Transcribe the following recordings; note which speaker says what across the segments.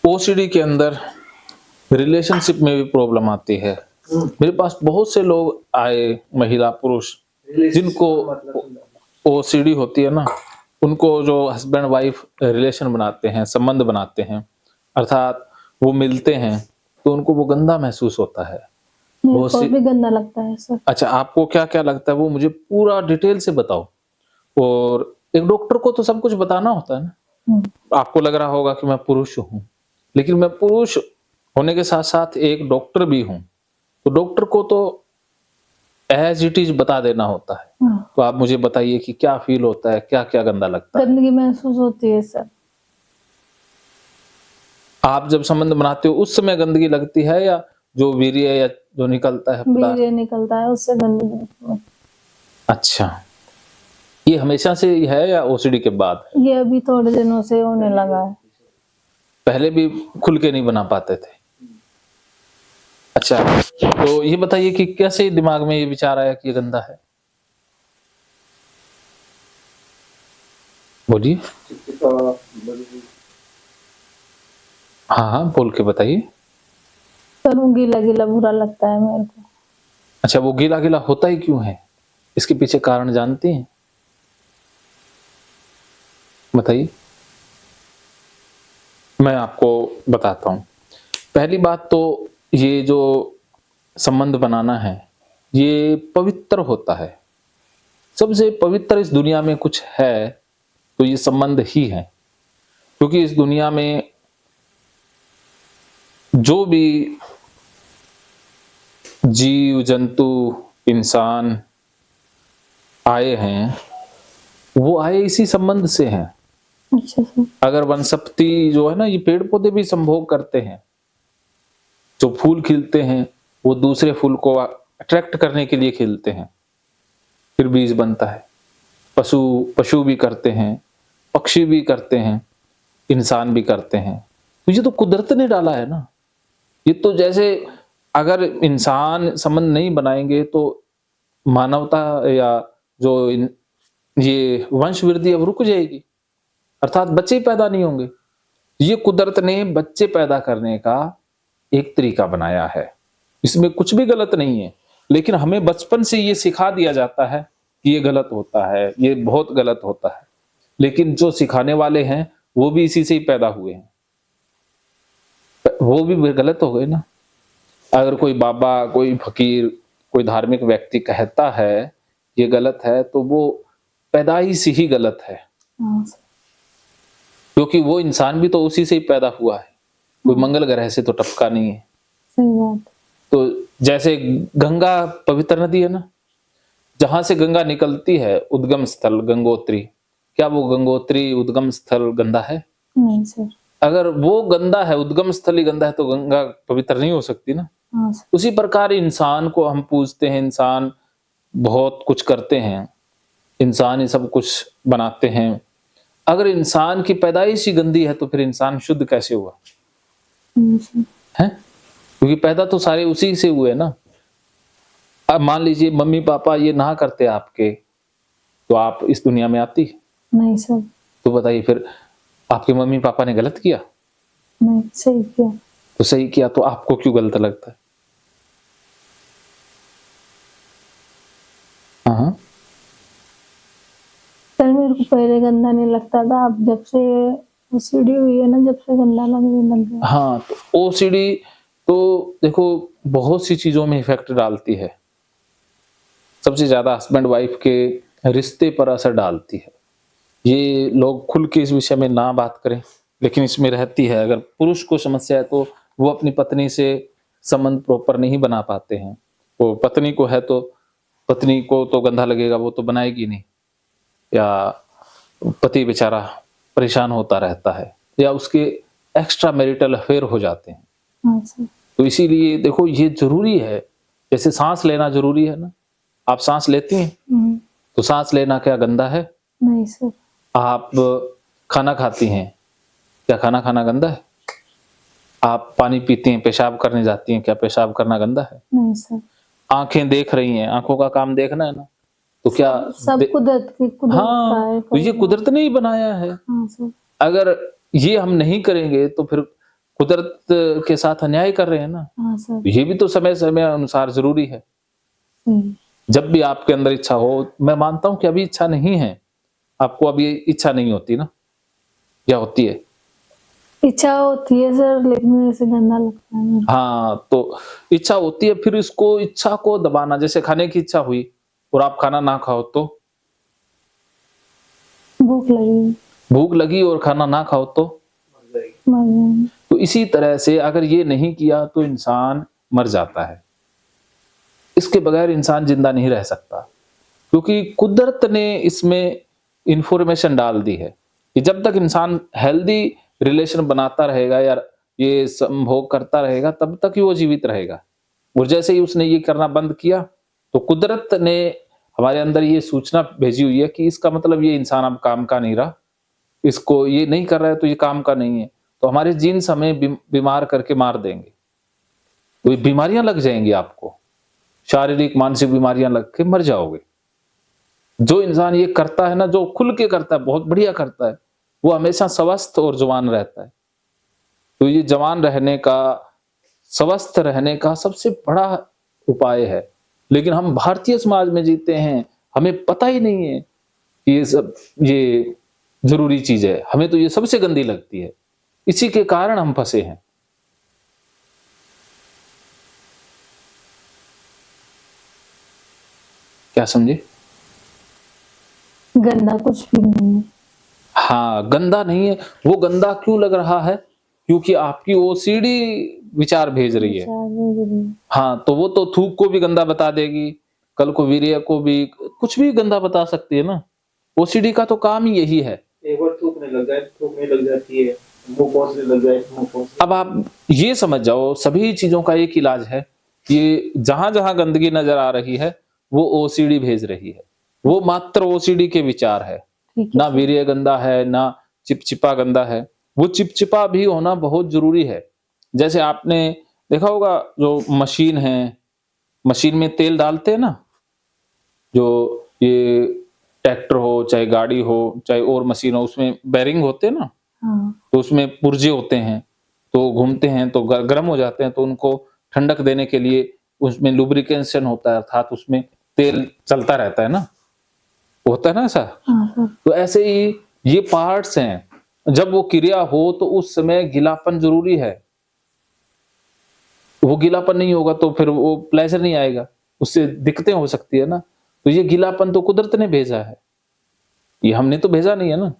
Speaker 1: OCD के अंदर relationship में भी प्रॉब्लम आती है। मेरे पास बहुत से लोग आए, महिला पुरुष, जिनको ओसीडी होती है ना, उनको जो हस्बैंड वाइफ रिलेशन बनाते हैं, संबंध बनाते हैं, अर्थात वो मिलते हैं तो उनको वो गंदा महसूस होता है।
Speaker 2: मेरे को भी गंदा लगता है सर।
Speaker 1: अच्छा, आपको क्या क्या लगता है वो मुझे पूरा डिटेल से बताओ। और एक डॉक्टर को तो सब कुछ बताना होता है ना। आपको लग रहा होगा कि मैं पुरुष हूँ, लेकिन मैं पुरुष होने के साथ साथ एक डॉक्टर भी हूँ, तो डॉक्टर को तो एज इट इज बता देना होता है। तो आप मुझे बताइए कि क्या फील होता है, क्या क्या गंदा लगता है।
Speaker 2: गंदगी महसूस होती है सर।
Speaker 1: आप जब संबंध बनाते हो उस समय गंदगी लगती है, या जो वीर्य या जो निकलता है पदार्थ?
Speaker 2: वीर्य निकलता है, उससे गंदगी।
Speaker 1: अच्छा, ये हमेशा से ही है या ओसीडी के बाद?
Speaker 2: ये अभी थोड़े दिनों से होने लगा है।
Speaker 1: पहले भी खुल के नहीं बना पाते थे? अच्छा, तो ये बताइए कि कैसे दिमाग में ये विचार आया कि ये गंदा है? बोलिए। हाँ हाँ, बोल के बताइए।
Speaker 2: सर वो गीला गीला बुरा लगता है मेरे को।
Speaker 1: अच्छा, वो गीला गीला होता ही क्यों है? इसके पीछे कारण जानती हैं? बताइए। मैं आपको बताता हूँ। पहली बात तो ये जो संबंध बनाना है, ये पवित्र होता है। सबसे पवित्र इस दुनिया में कुछ है तो ये संबंध ही है। क्योंकि इस दुनिया में जो भी जीव जंतु इंसान आए हैं, वो आए इसी संबंध से हैं।
Speaker 2: अच्छा सर।
Speaker 1: अगर वनस्पति जो है ना, ये पेड़ पौधे भी संभोग करते हैं। जो फूल खिलते हैं वो दूसरे फूल को अट्रैक्ट करने के लिए खिलते हैं, फिर बीज बनता है। पशु भी करते हैं, पक्षी भी करते हैं, इंसान भी करते हैं। तो ये तो कुदरत ने डाला है ना। ये तो जैसे अगर इंसान संबंध नहीं बनाएंगे तो मानवता या जो ये वंश वृद्धि अब रुक जाएगी, अर्थात बच्चे ही पैदा नहीं होंगे। ये कुदरत ने बच्चे पैदा करने का एक तरीका बनाया है, इसमें कुछ भी गलत नहीं है। लेकिन हमें बचपन से ये सिखा दिया जाता है कि ये गलत होता है, ये बहुत गलत होता है। लेकिन जो सिखाने वाले हैं वो भी इसी से ही पैदा हुए हैं, वो भी गलत हो गए ना। अगर कोई बाबा, कोई फकीर, कोई धार्मिक व्यक्ति कहता है ये गलत है, तो वो पैदाइश से ही गलत है। क्योंकि वो इंसान भी तो उसी से ही पैदा हुआ है, कोई मंगल ग्रह से तो टपका नहीं है।
Speaker 2: सही बात।
Speaker 1: तो जैसे गंगा पवित्र नदी है ना, जहां से गंगा निकलती है, उद्गम स्थल गंगोत्री, क्या वो गंगोत्री उद्गम स्थल गंदा है?
Speaker 2: नहीं सर।
Speaker 1: अगर वो गंदा है, उद्गम स्थल ही गंदा है, तो गंगा पवित्र नहीं हो सकती ना। उसी प्रकार इंसान को हम पूजते हैं, इंसान बहुत कुछ करते हैं, इंसान ही सब कुछ बनाते हैं। अगर इंसान की पैदाइश ही गंदी है तो फिर इंसान शुद्ध कैसे हुआ है? क्योंकि पैदा तो सारे उसी से हुए ना। अब मान लीजिए मम्मी पापा ये ना करते आपके, तो आप इस दुनिया में आती?
Speaker 2: नहीं सर।
Speaker 1: तो बताइए फिर आपके मम्मी पापा ने गलत किया?
Speaker 2: नहीं, सही किया।
Speaker 1: तो सही किया, तो आपको क्यों गलत लगता है? हाँ,
Speaker 2: सर मेरे को पहले गंदा नहीं लगता था, अब जब से ओसीडी हुई है ना, जब से गंदा लगने लग गया।
Speaker 1: हाँ, तो ओसीडी तो देखो बहुत सी चीजों में इफेक्ट डालती है। सबसे ज्यादा हस्बैंड वाइफ के रिश्ते पर असर डालती है। ये लोग खुल के इस विषय में ना बात करें, लेकिन इसमें रहती है। अगर पुरुष को समस्या है तो वो अपनी पत्नी से संबंध प्रॉपर नहीं बना पाते हैं। वो पत्नी को है तो पत्नी को तो गंदा लगेगा, वो तो बनाएगी नहीं, या पति बेचारा परेशान होता रहता है, या उसके एक्स्ट्रा मैरिटल अफेयर हो जाते हैं। तो इसीलिए देखो ये जरूरी है। जैसे सांस लेना जरूरी है ना, आप सांस लेती हैं तो सांस लेना क्या गंदा है?
Speaker 2: नहीं सर।
Speaker 1: आप खाना खाती हैं, क्या खाना खाना गंदा है? आप पानी पीती हैं, पेशाब करने जाती हैं, क्या पेशाब करना गंदा है?
Speaker 2: नहीं सर।
Speaker 1: आंखें देख रही हैं, आंखों का काम देखना है ना, तो क्या
Speaker 2: सब कुदरत का
Speaker 1: हाँ,
Speaker 2: है।
Speaker 1: तो ये कुदरत ने ही बनाया है।
Speaker 2: हाँ सर।
Speaker 1: अगर ये हम नहीं करेंगे तो फिर कुदरत के साथ अन्याय कर रहे हैं ना।
Speaker 2: हाँ सर।
Speaker 1: ये भी तो समय समय अनुसार जरूरी है। जब भी आपके अंदर इच्छा हो, मैं मानता हूं कि अभी इच्छा नहीं है, आपको अभी इच्छा नहीं होती ना, या होती है?
Speaker 2: इच्छा होती है सर, लेकिन ऐसे गंदा लगता है मेरे को।
Speaker 1: हाँ, तो इच्छा होती है, फिर इसको इच्छा को दबाना, जैसे खाने की इच्छा हुई और आप खाना ना खाओ तो? भूख लगी और खाना ना खाओ तो
Speaker 2: मर जाएंगे।
Speaker 1: तो इसी तरह से अगर ये नहीं किया तो इंसान मर जाता है। इसके बगैर इंसान जिंदा नहीं रह सकता, क्योंकि कुदरत ने इसमें इंफॉर्मेशन डाल दी है कि जब तक इंसान हेल्दी रिलेशन बनाता रहेगा या ये संभोग करता रहेगा, तब तक ही वो जीवित रहेगा। और जैसे ही उसने ये करना बंद किया तो कुदरत ने हमारे अंदर ये सूचना भेजी हुई है कि इसका मतलब ये इंसान अब काम का नहीं रहा, इसको ये नहीं कर रहा है तो ये काम का नहीं है, तो हमारे जीन्स हमें बीमार करके मार देंगे। तो ये बीमारियां लग जाएंगी आपको, शारीरिक मानसिक बीमारियां लग के मर जाओगे। जो इंसान ये करता है ना, जो खुल के करता है, बहुत बढ़िया करता है, वो हमेशा स्वस्थ और जवान रहता है। तो ये जवान रहने का, स्वस्थ रहने का सबसे बड़ा उपाय है। लेकिन हम भारतीय समाज में जीते हैं, हमें पता ही नहीं है कि ये सब ये जरूरी चीज है, हमें तो ये सबसे गंदी लगती है। इसी के कारण हम फंसे हैं। क्या समझे?
Speaker 2: गंदा कुछ भी नहीं है।
Speaker 1: हाँ, गंदा नहीं है। वो गंदा क्यों लग रहा है? क्योंकि आपकी ओसीडी विचार भेज रही है। हाँ, तो वो तो थूक को भी गंदा बता देगी, कल को वीर्य को भी, कुछ भी गंदा बता सकती है ना। ओसीडी का तो काम ही यही है।
Speaker 3: एक बार थूकने लग जाए, थूकने लग जाती है, मुंह पोंछने लग जाए, मुंह पोंछ।
Speaker 1: अब आप ये समझ जाओ, सभी चीजों का एक इलाज है कि जहां जहां गंदगी नजर आ रही है वो ओसीडी भेज रही है। वो मात्र ओसीडी के विचार है, ना वीर्य गंदा है, ना चिपचिपा गंदा है। वो चिपचिपा भी होना बहुत जरूरी है। जैसे आपने देखा होगा, जो मशीन है, मशीन में तेल डालते हैं ना, जो ये ट्रैक्टर हो चाहे गाड़ी हो चाहे और मशीन हो, उसमें बेरिंग होते हैं ना।
Speaker 2: हाँ।
Speaker 1: तो उसमें पुर्जे होते हैं, तो घूमते हैं तो गर्म हो जाते हैं, तो उनको ठंडक देने के लिए उसमें लुब्रिकेशन होता है, अर्थात उसमें तेल चलता रहता है ना, होता है ना ऐसा।
Speaker 2: हाँ।
Speaker 1: तो ऐसे ही ये पार्ट्स हैं, जब वो क्रिया हो तो उस समय गीलापन जरूरी है। वो गीलापन नहीं होगा तो फिर वो प्लेजर नहीं आएगा, उससे दिक्कतें हो सकती है ना। तो ये गीलापन तो कुदरत ने भेजा है, ये हमने तो भेजा नहीं है ना,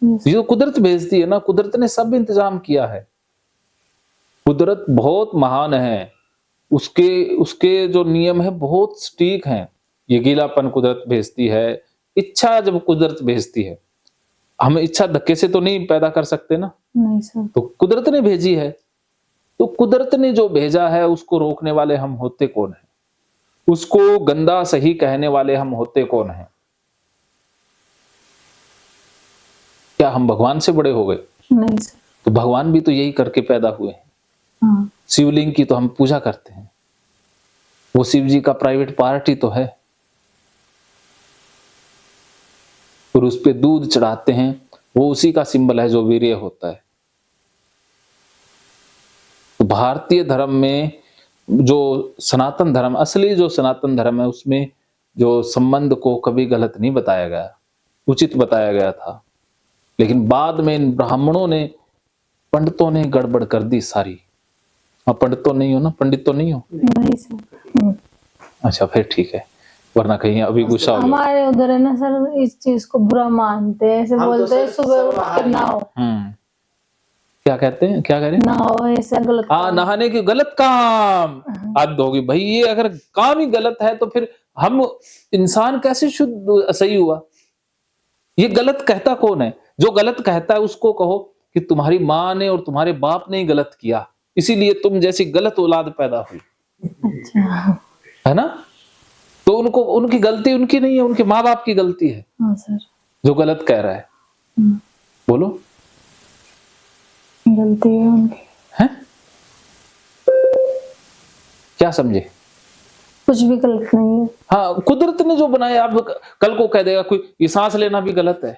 Speaker 1: ये तो कुदरत भेजती है ना। कुदरत ने सब इंतजाम किया है। कुदरत बहुत महान है, उसके उसके जो नियम है बहुत सटीक हैं। ये गीलापन कुदरत भेजती है, इच्छा जब कुदरत भेजती है, हम इच्छा धक्के से तो नहीं पैदा कर सकते ना।
Speaker 2: नहीं सर।
Speaker 1: तो कुदरत ने भेजी है, तो कुदरत ने जो भेजा है उसको रोकने वाले हम होते कौन है? उसको गंदा सही कहने वाले हम होते कौन है? क्या हम भगवान से बड़े हो गए?
Speaker 2: नहीं सर।
Speaker 1: तो भगवान भी तो यही करके पैदा हुए हैं।
Speaker 2: हाँ।
Speaker 1: शिवलिंग की तो हम पूजा करते हैं, वो शिव जी का प्राइवेट पार्ट ही तो है, और उस पे दूध चढ़ाते हैं, वो उसी का सिंबल है जो वीर्य होता है। तो भारतीय धर्म में जो सनातन धर्म, असली जो सनातन धर्म है, उसमें जो संबंध को कभी गलत नहीं बताया गया, उचित बताया गया था। लेकिन बाद में इन ब्राह्मणों ने, पंडितों ने गड़बड़ कर दी सारी। आप पंडित तो नहीं हो ना? पंडित तो नहीं हो?
Speaker 2: नहीं सर।
Speaker 1: अच्छा, फिर ठीक है, वरना कहीं अभी गुस्सा हो जाओ।
Speaker 2: हमारे उधर है ना सर, इस चीज को बुरा मानते हैं, ऐसे बोलते हैं सुबह उठ कर नहाओ।
Speaker 1: क्या कहते हैं, क्या कह रहे हैं?
Speaker 2: नहाओ, ऐसा गलत।
Speaker 1: हाँ, नहाने की गलत काम हद होगी भाई। ये अगर काम ही गलत है तो फिर हम इंसान कैसे शुद्ध सही हुआ? ये गलत कहता कौन है? जो गलत कहता है उसको कहो कि तुम्हारी माँ ने और तुम्हारे बाप ने ही गलत किया, इसीलिए तुम जैसी गलत औलाद पैदा हुई।
Speaker 2: अच्छा।
Speaker 1: है ना? तो उनको, उनकी गलती उनकी नहीं है, उनके माँ बाप की गलती है।
Speaker 2: हाँ सर।
Speaker 1: जो गलत कह रहा है, बोलो।
Speaker 2: गलती है उनकी।
Speaker 1: है? क्या समझे?
Speaker 2: कुछ भी गलत नहीं है।
Speaker 1: हाँ, कुदरत ने जो बनाया, अब कल को कह देगा कोई ये सांस लेना भी गलत है।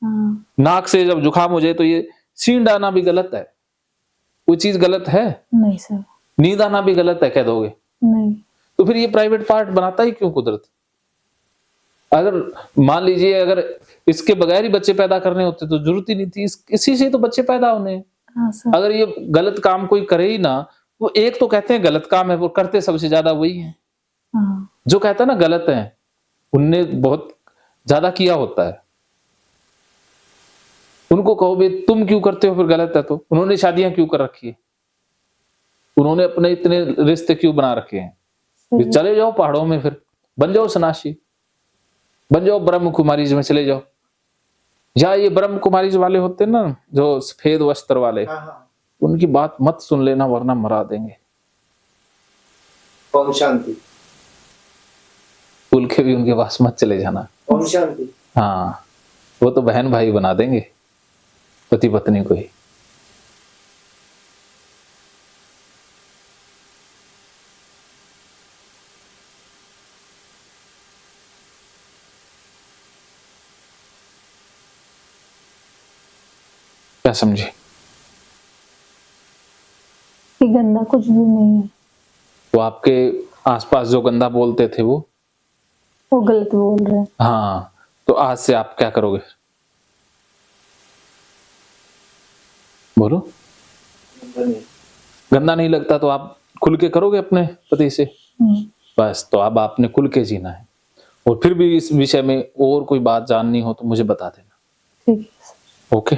Speaker 2: हाँ।
Speaker 1: नाक से जब जुकाम हो जाए तो ये सीन डालना भी गलत है। वो चीज गलत है?
Speaker 2: नहीं सर,
Speaker 1: नींद आना भी गलत है कह दोगे?
Speaker 2: नहीं।
Speaker 1: तो फिर ये प्राइवेट पार्ट बनाता ही क्यों कुदरत? अगर मान लीजिए अगर इसके बगैर ही बच्चे पैदा करने होते तो जरूरत ही नहीं थी, इसी से तो बच्चे पैदा होने हैं।
Speaker 2: हाँ सर।
Speaker 1: अगर ये गलत काम कोई करे ही ना, वो एक तो कहते हैं गलत काम है, वो करते सबसे ज्यादा वही है।
Speaker 2: हाँ।
Speaker 1: जो कहता है ना गलत है, उनने बहुत ज्यादा किया होता है। उनको कहो भाई तुम क्यों करते हो, फिर गलत है तो उन्होंने शादियां क्यों कर रखी है, उन्होंने अपने इतने रिश्ते क्यों बना रखे हैं? फिर चले जाओ पहाड़ों में, फिर बन जाओ सन्यासी, बन जाओ ब्रह्म कुमारीज में चले जाओ। या ये ब्रह्म कुमारीज वाले होते हैं ना जो सफेद वस्त्र वाले,
Speaker 3: हाँ हाँ।
Speaker 1: उनकी बात मत सुन लेना वरना मरा देंगे।
Speaker 3: ओम शांति।
Speaker 1: भूल के भी उनके पास मत चले जाना।
Speaker 3: ओम शांति।
Speaker 1: हाँ, वो तो बहन भाई बना देंगे पति पत्नी को ही। क्या समझे?
Speaker 2: कि गंदा कुछ भी नहीं है,
Speaker 1: वो आपके आसपास जो गंदा बोलते थे वो
Speaker 2: गलत बोल रहे हैं।
Speaker 1: हाँ, तो आज से आप क्या करोगे? बोलो। गंदा नहीं लगता तो आप खुल के करोगे अपने पति से, बस। तो अब आपने खुल के जीना है। और फिर भी इस विषय में और कोई बात जाननी हो तो मुझे बता देना।
Speaker 2: ठीक है।
Speaker 1: ओके।